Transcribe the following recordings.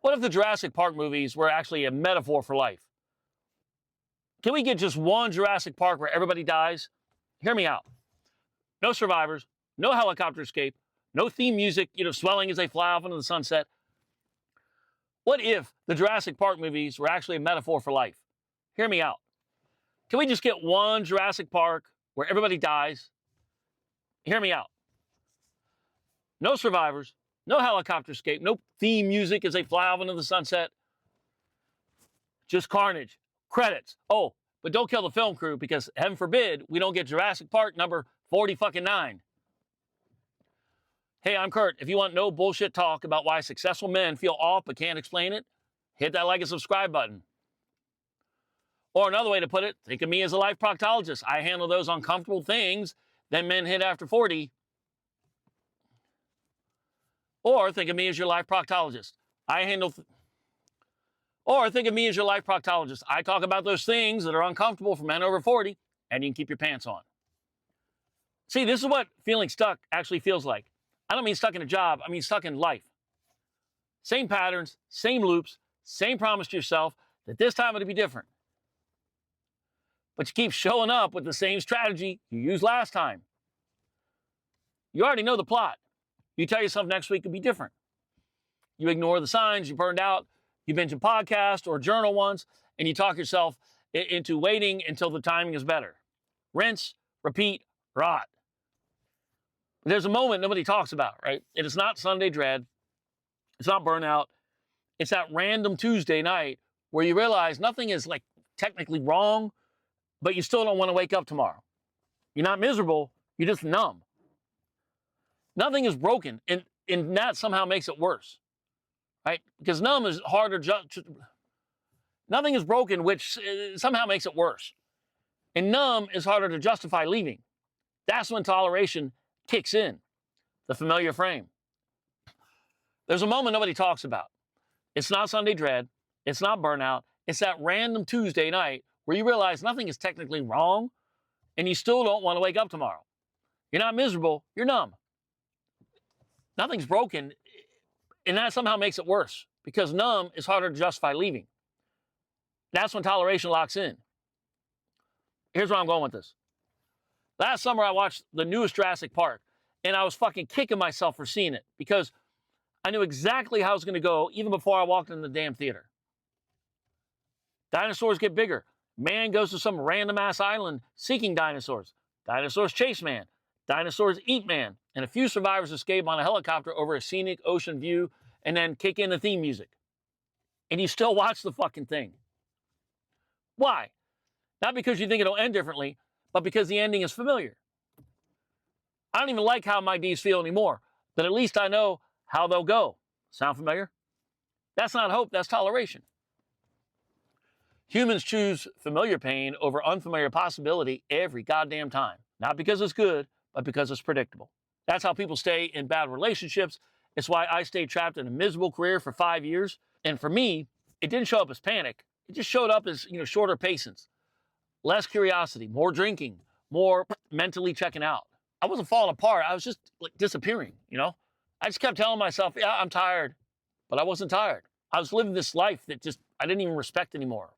What if the Jurassic Park movies were actually a metaphor for life? Can we get just one Jurassic Park where everybody dies? Hear me out. No survivors, no helicopter escape, no theme music, swelling as they fly off into the sunset. What if the Jurassic Park movies were actually a metaphor for life? Hear me out. Can we just get one Jurassic Park where everybody dies? Hear me out. No survivors, no helicopter escape, no theme music as they fly off into the sunset. Just carnage, credits. Oh, but don't kill the film crew because heaven forbid we don't get Jurassic Park number 40-9. Hey, I'm Kurt. If you want no bullshit talk about why successful men feel off but can't explain it, hit that like and subscribe button. Or another way to put it, think of me as a life proctologist. I handle those uncomfortable things that men hit after 40. Or think of me as your life proctologist. Or think of me as your life proctologist. I talk about those things that are uncomfortable for men over 40, and you can keep your pants on. See, this is what feeling stuck actually feels like. I don't mean stuck in a job, I mean stuck in life. Same patterns, same loops, same promise to yourself that this time it'll be different. But you keep showing up with the same strategy you used last time. You already know the plot. You tell yourself next week will be different. You ignore the signs, you burned out, you binge a podcast or journal once, and you talk yourself into waiting until the timing is better. Rinse, repeat, rot. There's a moment nobody talks about, right? It is not Sunday dread. It's not burnout. It's that random Tuesday night where you realize nothing is like technically wrong, but you still don't want to wake up tomorrow. You're not miserable. You're just numb. Nothing is broken, and that somehow makes it worse, right? Because numb is harder. Nothing is broken, which somehow makes it worse. And numb is harder to justify leaving. That's when toleration kicks in, the familiar frame. There's a moment nobody talks about. It's not Sunday dread. It's not burnout. It's that random Tuesday night where you realize nothing is technically wrong, and you still don't want to wake up tomorrow. You're not miserable. You're numb. Nothing's broken, and that somehow makes it worse because numb is harder to justify leaving. That's when toleration locks in. Here's where I'm going with this. Last summer, I watched the newest Jurassic Park, and I was fucking kicking myself for seeing it because I knew exactly how it was going to go even before I walked in the damn theater. Dinosaurs get bigger. Man goes to some random-ass island seeking dinosaurs. Dinosaurs chase man. Dinosaurs eat man. And a few survivors escape on a helicopter over a scenic ocean view and then kick in the theme music. And you still watch the fucking thing. Why? Not because you think it'll end differently, but because the ending is familiar. I don't even like how my D's feel anymore, but at least I know how they'll go. Sound familiar? That's not hope, that's toleration. Humans choose familiar pain over unfamiliar possibility every goddamn time. Not because it's good, but because it's predictable. That's how people stay in bad relationships. It's why I stayed trapped in a miserable career for 5 years. And for me, it didn't show up as panic. It just showed up as, shorter patience, less curiosity, more drinking, more mentally checking out. I wasn't falling apart. I was just like disappearing, I just kept telling myself, yeah, I'm tired, but I wasn't tired. I was living this life that I didn't even respect anymore.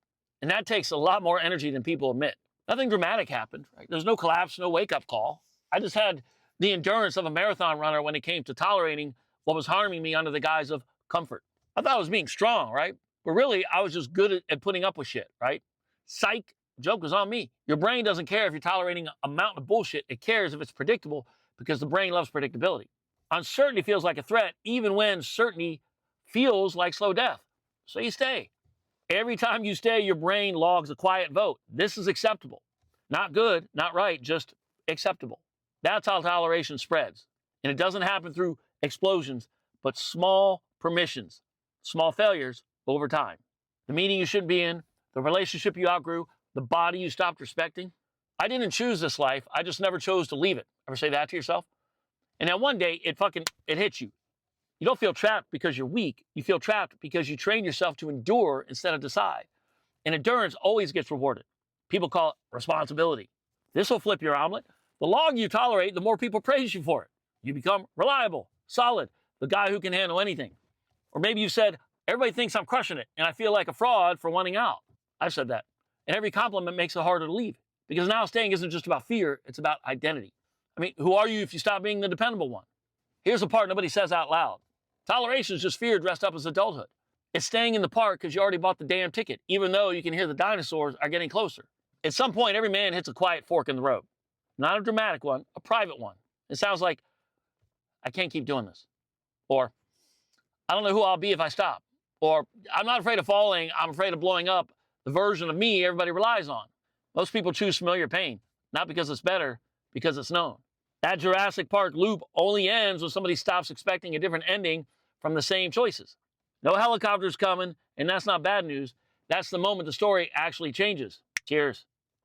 And that takes a lot more energy than people admit. Nothing dramatic happened, right? There's no collapse, no wake-up call. I just had the endurance of a marathon runner when it came to tolerating what was harming me under the guise of comfort. I thought I was being strong, right? But really, I was just good at putting up with shit, right? Psych, joke was on me. Your brain doesn't care if you're tolerating a mountain of bullshit. It cares if it's predictable because the brain loves predictability. Uncertainty feels like a threat even when certainty feels like slow death. So you stay. Every time you stay, your brain logs a quiet vote. This is acceptable. Not good, not right, just acceptable. That's how toleration spreads. And it doesn't happen through explosions, but small permissions, small failures over time. The meeting you shouldn't be in, the relationship you outgrew, the body you stopped respecting. I didn't choose this life. I just never chose to leave it. Ever say that to yourself? And then one day, it hits you. You don't feel trapped because you're weak. You feel trapped because you train yourself to endure instead of decide. And endurance always gets rewarded. People call it responsibility. This will flip your omelet. The longer you tolerate, the more people praise you for it. You become reliable, solid, the guy who can handle anything. Or maybe you said, Everybody thinks I'm crushing it, and I feel like a fraud for wanting out. I've said that. And every compliment makes it harder to leave. Because now staying isn't just about fear, it's about identity. I mean, who are you if you stop being the dependable one? Here's the part nobody says out loud. Toleration is just fear dressed up as adulthood. It's staying in the park because you already bought the damn ticket, even though you can hear the dinosaurs are getting closer. At some point, every man hits a quiet fork in the road. Not a dramatic one, a private one. It sounds like, I can't keep doing this. Or, I don't know who I'll be if I stop. Or, I'm not afraid of falling, I'm afraid of blowing up the version of me everybody relies on. Most people choose familiar pain, not because it's better, because it's known. That Jurassic Park loop only ends when somebody stops expecting a different ending from the same choices. No helicopters coming, and that's not bad news. That's the moment the story actually changes. Cheers.